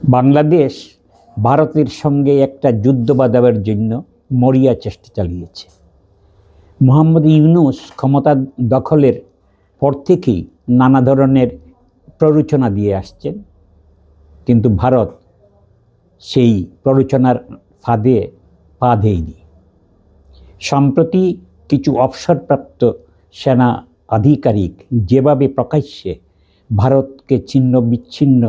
বাংলাদেশ ভারতের সঙ্গে একটা যুদ্ধ বাঁধাবার জন্য মরিয়া চেষ্টা চালিয়েছে। মোহাম্মদ ইউনূস ক্ষমতা দখলের পর থেকেই নানা ধরনের প্ররোচনা দিয়ে আসছেন, কিন্তু ভারত সেই প্ররোচনার ফাঁদে পা দেয়নি। সম্প্রতি কিছু অবসরপ্রাপ্ত সেনা আধিকারিক যেভাবে প্রকাশ্যে ভারতকে ছিন্ন বিচ্ছিন্ন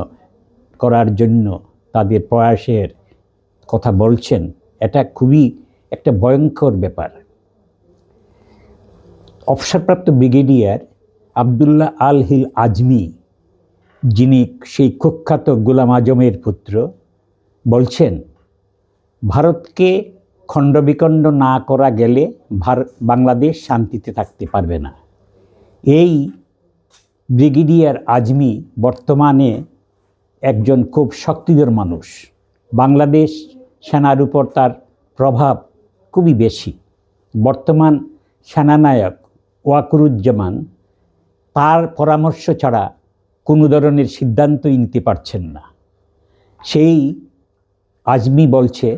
করার জন্য তাদের প্রয়াসের কথা বলছেন, এটা খুবই একটা ভয়ঙ্কর ব্যাপার। অবসরপ্রাপ্ত ব্রিগেডিয়ার আবদুল্লাহ আল হিল আজমি, যিনি সেই কুখ্যাত গোলাম আজমের পুত্র, বলছেন ভারতকে খণ্ডবিখণ্ড না করা গেলে বাংলাদেশ শান্তিতে থাকতে পারবে না। এই ব্রিগেডিয়ার আজমি বর্তমানে একজন খুব শক্তিধর মানুষ। বাংলাদেশ সেনার উপর তার প্রভাব খুবই বেশি। বর্তমান সেনানায়ক ওয়াকারুজ্জামান তার পরামর্শ ছাড়া কোনো ধরনের সিদ্ধান্তই নিতে পারছেন না। সেই আজমি বলছে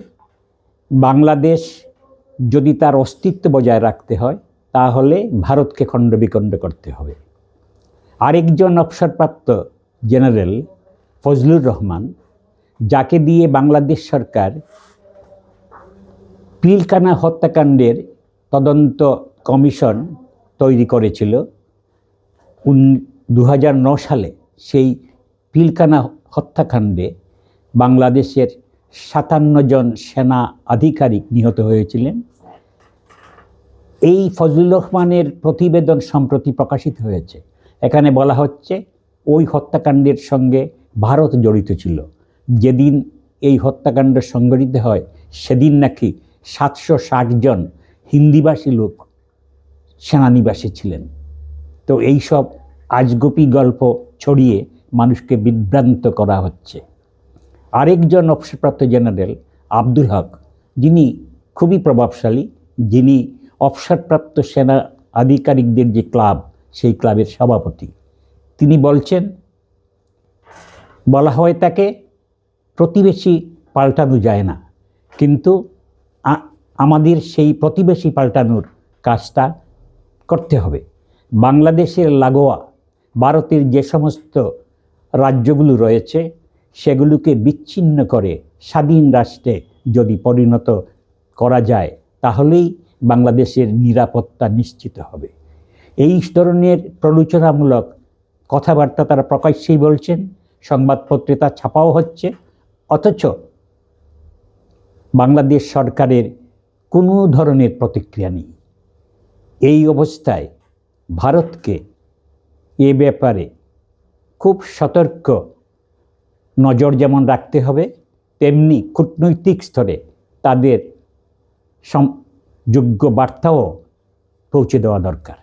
বাংলাদেশ যদি তার অস্তিত্ব বজায় রাখতে হয় তাহলে ভারতকে খণ্ডবিখণ্ড করতে হবে। আরেকজন অবসরপ্রাপ্ত জেনারেল ফজলুর রহমান, যাকে দিয়ে বাংলাদেশ সরকার পিলখানা হত্যাকাণ্ডের তদন্ত কমিশন তৈরি করেছিল 2009 সালে, সেই পিলখানা হত্যাকাণ্ডে বাংলাদেশের 57 জন সেনা আধিকারিক নিহত হয়েছিলেন। এই ফজলুর রহমানের প্রতিবেদন সম্প্রতি প্রকাশিত হয়েছে। এখানে বলা হচ্ছে ওই হত্যাকাণ্ডের সঙ্গে ভারত জড়িত ছিল। যেদিন এই হত্যাকাণ্ড সংঘটিত হয় সেদিন নাকি 760 জন হিন্দিভাষী লোক সেনানিবাসে ছিলেন। তো এইসব আজগুবি গল্প ছড়িয়ে মানুষকে বিভ্রান্ত করা হচ্ছে। আরেকজন অবসরপ্রাপ্ত জেনারেল আব্দুল হক, যিনি খুবই প্রভাবশালী, যিনি অবসরপ্রাপ্ত সেনা আধিকারিকদের যে ক্লাব, সেই ক্লাবের সভাপতি, তিনি বলছেন, বলা হয় তাকে প্রতিবেশী পাল্টানো যায় না, কিন্তু আমাদের সেই প্রতিবেশী পাল্টানোর কাজটা করতে হবে। বাংলাদেশের লাগোয়া ভারতের যে সমস্ত রাজ্যগুলো রয়েছে সেগুলোকে বিচ্ছিন্ন করে স্বাধীন রাষ্ট্রে যদি পরিণত করা যায় তাহলেই বাংলাদেশের নিরাপত্তা নিশ্চিত হবে। এই ধরনের প্ররোচনামূলক কথাবার্তা তারা প্রকাশ্যেই বলছেন, সংবাদপত্রে তা ছাপাও হচ্ছে, অথচ বাংলাদেশ সরকারের কোনো ধরনের প্রতিক্রিয়া নেই। এই অবস্থায় ভারতকে এ ব্যাপারে খুব সতর্ক নজর যেমন রাখতে হবে, তেমনি কূটনৈতিক স্তরে তাদের যোগ্য বার্তাও পৌঁছে দেওয়া দরকার।